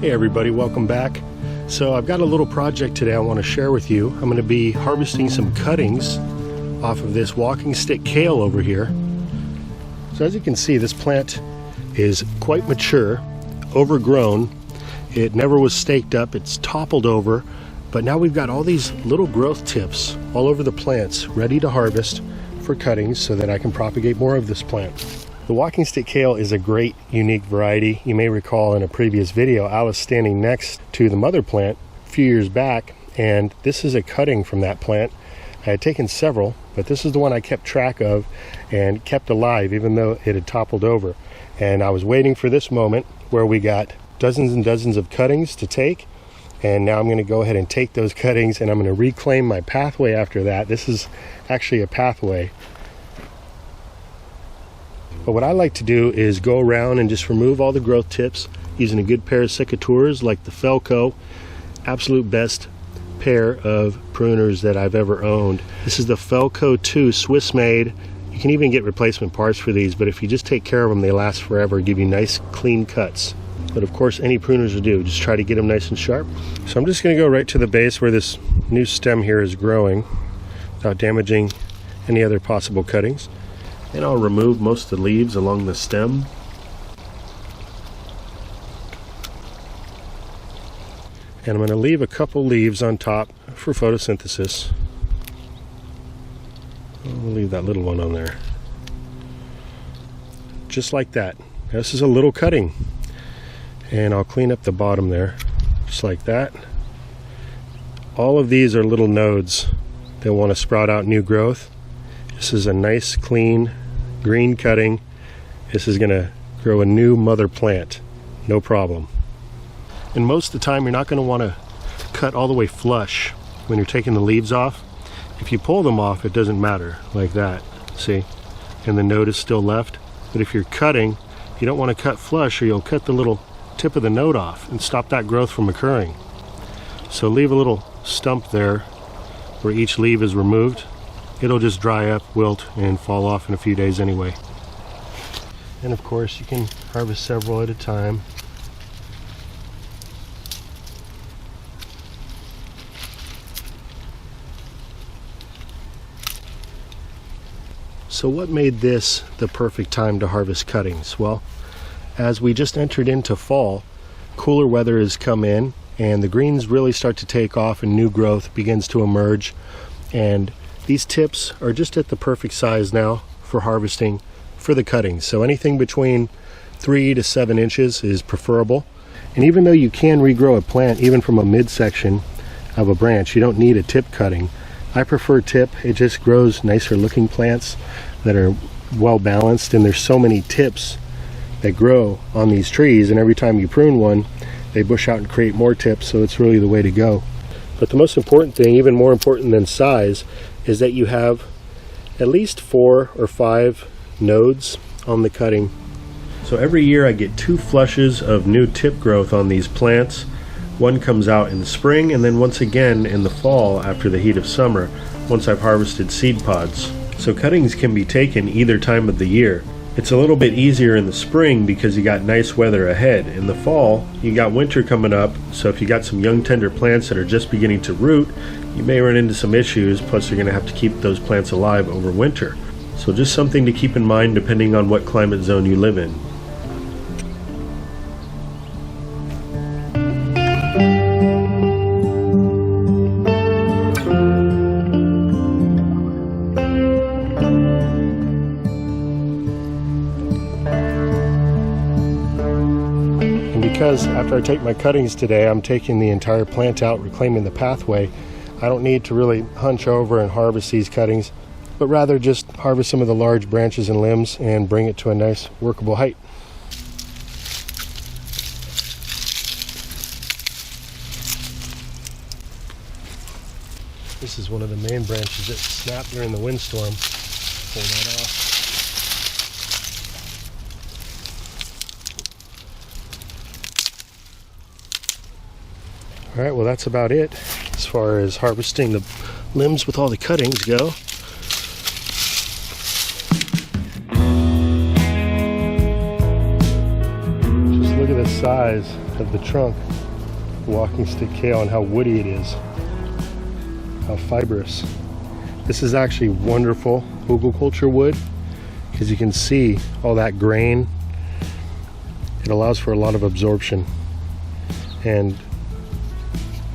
Hey everybody, welcome back. So I've got a little project today I want to share with you. I'm going to be harvesting some cuttings off of this walking stick kale over here. So as you can see, this plant is quite mature, overgrown. It never was staked up, it's toppled over, but now we've got all these little growth tips all over the plants ready to harvest for cuttings so that I can propagate more of this plant. The walking stick kale is a great, unique variety. You may recall in a previous video, I was standing next to the mother plant a few years back, and this is a cutting from that plant. I had taken several, but this is the one I kept track of and kept alive even though it had toppled over. And I was waiting for this moment where we got dozens and dozens of cuttings to take, and now I'm going to go ahead and take those cuttings and I'm going to reclaim my pathway after that. This is actually a pathway. But what I like to do is go around and just remove all the growth tips using a good pair of secateurs like the Felco. Absolute best pair of pruners that I've ever owned. This is the Felco 2 Swiss made. You can even get replacement parts for these, but if you just take care of them, they last forever, give you nice clean cuts. But of course any pruners will do, just try to get them nice and sharp. So I'm just going to go right to the base where this new stem here is growing without damaging any other possible cuttings. And I'll remove most of the leaves along the stem. And I'm going to leave a couple leaves on top for photosynthesis. I'll leave that little one on there. Just like that. Now, this is a little cutting. And I'll clean up the bottom there, just like that. All of these are little nodes that want to sprout out new growth. This is a nice clean green cutting. This is going to grow a new mother plant, no problem. And most of the time you're not going to want to cut all the way flush when you're taking the leaves off. If you pull them off, it doesn't matter, like that, see? And the node is still left. But if you're cutting, you don't want to cut flush or you'll cut the little tip of the node off and stop that growth from occurring. So leave a little stump there where each leaf is removed. It'll just dry up, wilt, and fall off in a few days anyway. And of course you can harvest several at a time. So what made this the perfect time to harvest cuttings? Well, as we just entered into fall, cooler weather has come in and the greens really start to take off and new growth begins to emerge, and these tips are just at the perfect size now for harvesting for the cuttings. So anything between 3 to 7 inches is preferable. And even though you can regrow a plant even from a midsection of a branch, you don't need a tip cutting. I prefer tip. It just grows nicer looking plants that are well balanced, and there's so many tips that grow on these trees, and every time you prune one they bush out and create more tips, so it's really the way to go. But the most important thing, even more important than size, is that you have at least 4 or 5 nodes on the cutting. So every year I get 2 flushes of new tip growth on these plants. One comes out in the spring, and then once again in the fall after the heat of summer, once I've harvested seed pods. So cuttings can be taken either time of the year. It's a little bit easier in the spring because you got nice weather ahead. In the fall, you got winter coming up, so if you got some young tender plants that are just beginning to root, you may run into some issues, plus you're going to have to keep those plants alive over winter. So just something to keep in mind depending on what climate zone you live in. Because after I take my cuttings today, I'm taking the entire plant out, reclaiming the pathway. I don't need to really hunch over and harvest these cuttings, but rather just harvest some of the large branches and limbs and bring it to a nice workable height. This is one of the main branches that snapped during the windstorm. Pull that off. Alright, well that's about it as far as harvesting the limbs with all the cuttings go. Just look at this size of the trunk, the walking stick kale, and how woody it is, how fibrous. This is actually wonderful hugelkultur wood because you can see all that grain. It allows for a lot of absorption, and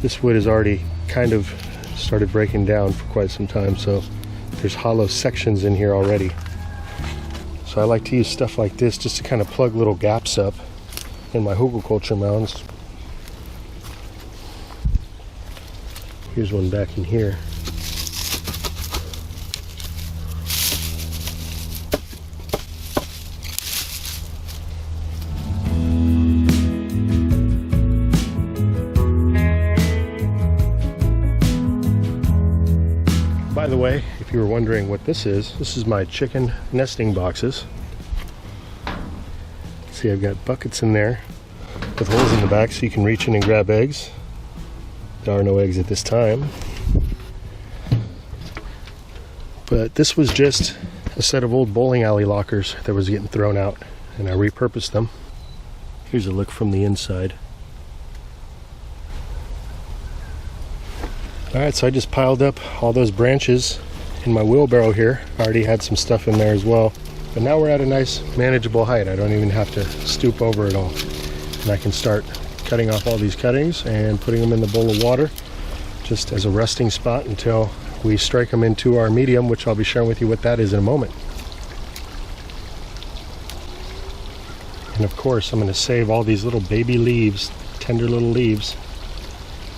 this wood has already kind of started breaking down for quite some time, so there's hollow sections in here already. So I like to use stuff like this just to kind of plug little gaps up in my hugelkultur mounds. Here's one back in here. By the way, if you were wondering what this is my chicken nesting boxes. See, I've got buckets in there with holes in the back so you can reach in and grab eggs. There are no eggs at this time. But this was just a set of old bowling alley lockers that was getting thrown out, and I repurposed them. Here's a look from the inside. Alright, so I just piled up all those branches in my wheelbarrow here. I already had some stuff in there as well. But now we're at a nice manageable height. I don't even have to stoop over it all. And I can start cutting off all these cuttings and putting them in the bowl of water just as a resting spot until we strike them into our medium, which I'll be sharing with you what that is in a moment. And of course, I'm going to save all these little baby leaves, tender little leaves,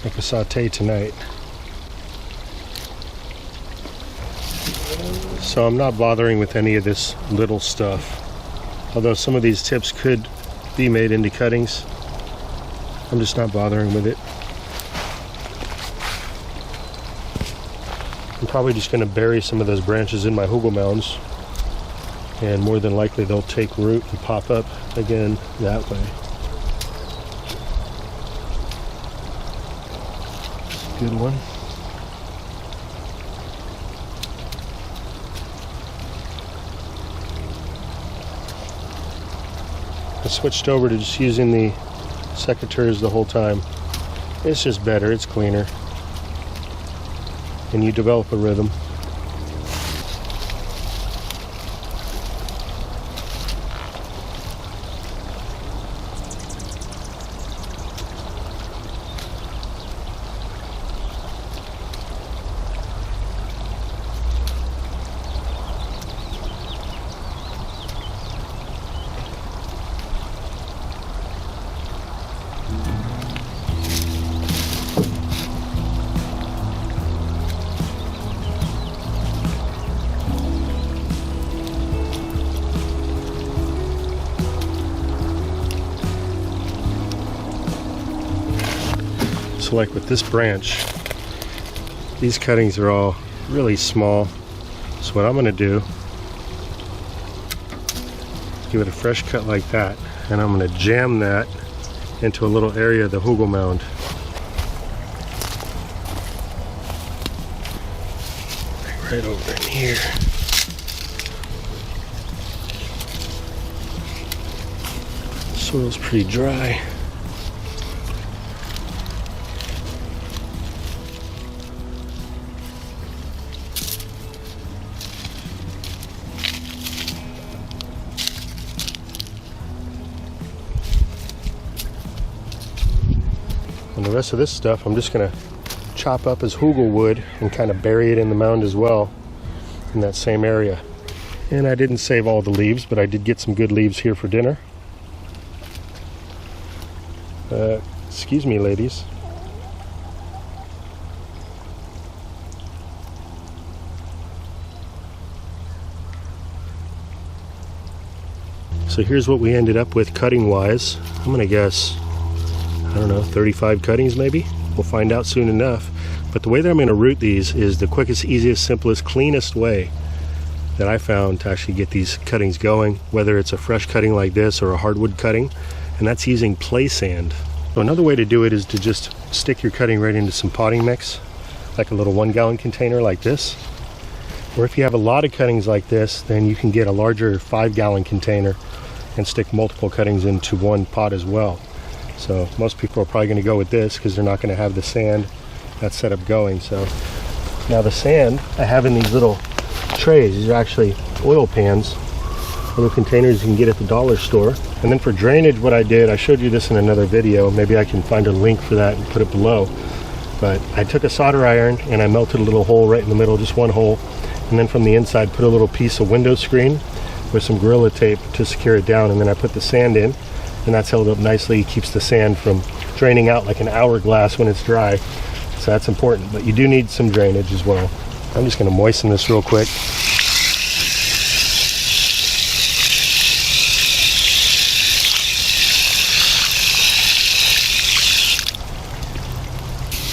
make a saute tonight. So I'm not bothering with any of this little stuff. Although some of these tips could be made into cuttings, I'm just not bothering with it. I'm probably just going to bury some of those branches in my hugel mounds, and more than likely they'll take root and pop up again that way. Good one. I switched over to just using the secateurs the whole time. It's just better, it's cleaner, and you develop a rhythm. So like with this branch, these cuttings are all really small. So what I'm going to do, give it a fresh cut like that, and I'm going to jam that into a little area of the hugel mound. Right over in here. Soil's pretty dry. And the rest of this stuff I'm just going to chop up as hugel wood and kind of bury it in the mound as well in that same area. And I didn't save all the leaves, but I did get some good leaves here for dinner. Excuse me, ladies. So here's what we ended up with cutting wise. I'm going to guess, I don't know, 35 cuttings maybe? We'll find out soon enough. But the way that I'm going to root these is the quickest, easiest, simplest, cleanest way that I found to actually get these cuttings going, whether it's a fresh cutting like this or a hardwood cutting, and that's using play sand. So another way to do it is to just stick your cutting right into some potting mix, like a little 1 gallon container like this. Or if you have a lot of cuttings like this, then you can get a larger 5 gallon container and stick multiple cuttings into one pot as well. So most people are probably going to go with this because they're not going to have the sand that's set up going. So now the sand I have in these little trays. These are actually oil pans, little containers you can get at the dollar store. And then for drainage, what I did, I showed you this in another video. Maybe I can find a link for that and put it below. But I took a solder iron and I melted a little hole right in the middle, just one hole. And then from the inside, put a little piece of window screen with some Gorilla Tape to secure it down. And then I put the sand in, and that's held up nicely. It keeps the sand from draining out like an hourglass when it's dry. So that's important, but you do need some drainage as well. I'm just going to moisten this real quick.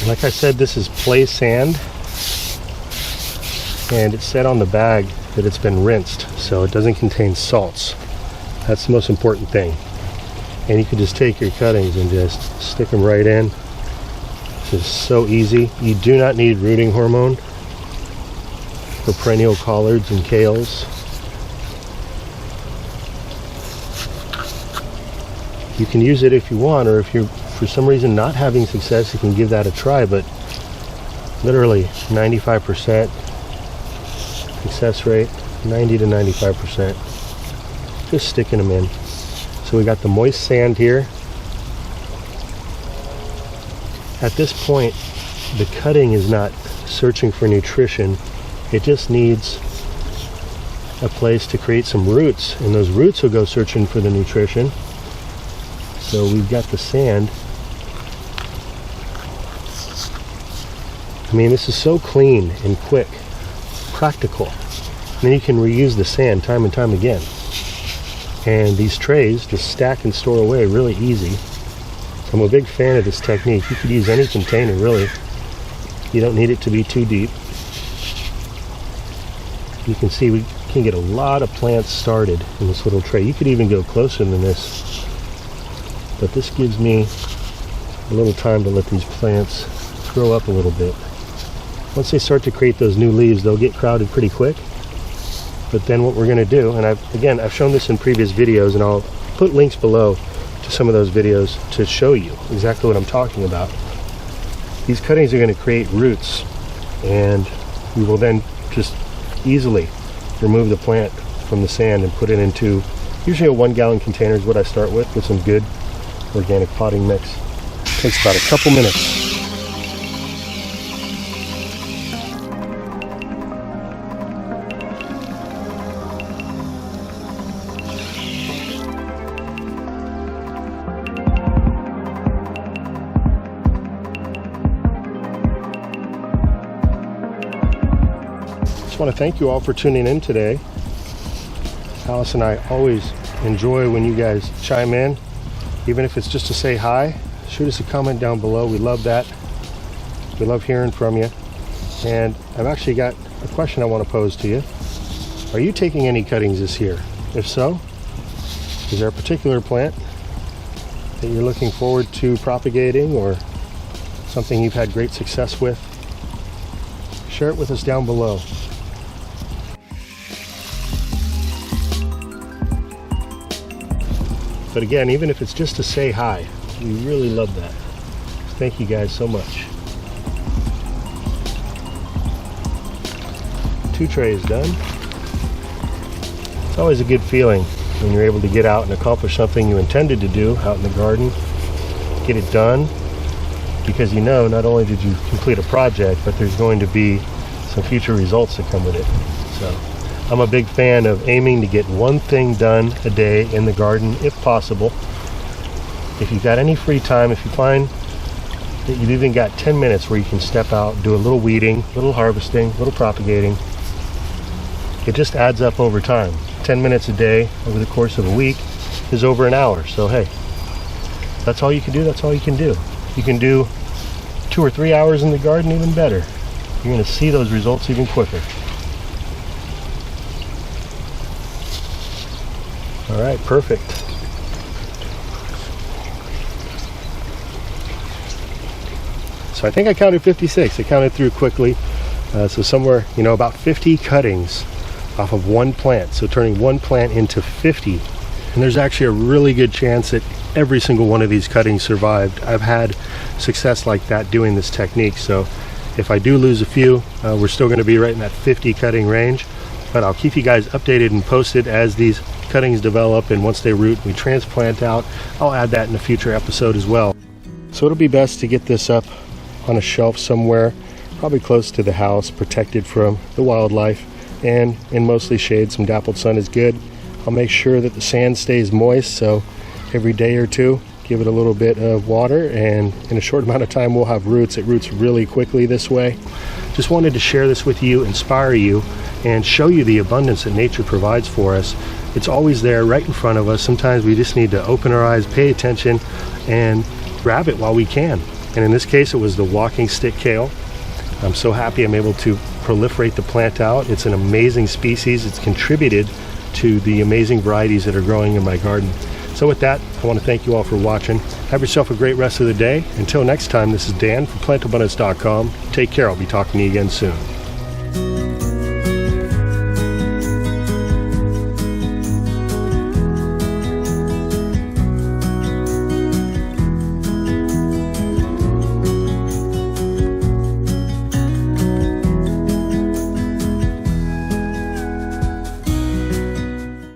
Like I said, this is play sand, and it said on the bag that it's been rinsed, so it doesn't contain salts. That's the most important thing. And you can just take your cuttings and just stick them right in. This is so easy. You do not need rooting hormone for perennial collards and kales. You can use it if you want, or if you're for some reason not having success, you can give that a try. But literally 95% success rate, 90 to 95%. Just sticking them in. So we got the moist sand here. At this point, the cutting is not searching for nutrition. It just needs a place to create some roots, and those roots will go searching for the nutrition. So we've got the sand. I mean, this is so clean and quick, practical. And then you can reuse the sand time and time again. And these trays just stack and store away really easy. I'm a big fan of this technique. You could use any container, really. You don't need it to be too deep. You can see we can get a lot of plants started in this little tray. You could even go closer than this. But this gives me a little time to let these plants grow up a little bit. Once they start to create those new leaves, they'll get crowded pretty quick. But then what we're going to do, and I've shown this in previous videos, and I'll put links below to some of those videos to show you exactly what I'm talking about. These cuttings are going to create roots, and we will then just easily remove the plant from the sand and put it into usually a 1 gallon container is what I start with some good organic potting mix. It takes about a couple minutes. I want to thank you all for tuning in today. Alice and I always enjoy when you guys chime in, even if it's just to say hi. Shoot us a comment down below. We love that. We love hearing from you. And I've actually got a question I want to pose to you. Are you taking any cuttings this year? If so, is there a particular plant that you're looking forward to propagating, or something you've had great success with? Share it with us down below. But again, even if it's just to say hi, we really love that. Thank you guys so much. 2 trays done. It's always a good feeling when you're able to get out and accomplish something you intended to do out in the garden. Get it done, because you know not only did you complete a project, but there's going to be some future results that come with it. So I'm a big fan of aiming to get one thing done a day in the garden, if possible. If you've got any free time, if you find that you've even got 10 minutes where you can step out, do a little weeding, a little harvesting, a little propagating, it just adds up over time. 10 minutes a day over the course of a week is over an hour. So hey, that's all you can do, that's all you can do. You can do 2 or 3 hours in the garden, even better. You're going to see those results even quicker. All right, perfect. So I think I counted 56. I counted through quickly. So somewhere, about 50 cuttings off of one plant. So turning one plant into 50. And there's actually a really good chance that every single one of these cuttings survived. I've had success like that doing this technique, so if I do lose a few, we're still going to be right in that 50 cutting range, but I'll keep you guys updated and posted as these cuttings develop, and once they root and we transplant out, I'll add that in a future episode as well. So it'll be best to get this up on a shelf somewhere, probably close to the house, protected from the wildlife, and in mostly shade. Some dappled sun is good. I'll make sure that the sand stays moist, so every day or two give it a little bit of water, and in a short amount of time we'll have roots. It roots really quickly this way. Just wanted to share this with you, inspire you, and show you the abundance that nature provides for us. It's always there right in front of us. Sometimes we just need to open our eyes, pay attention, and grab it while we can. And in this case it was the walking stick kale. I'm so happy I'm able to proliferate the plant out. It's an amazing species. It's contributed to the amazing varieties that are growing in my garden. So with that, I want to thank you all for watching. Have yourself a great rest of the day. Until next time, this is Dan from plantabundance.com. Take care. I'll be talking to you again soon.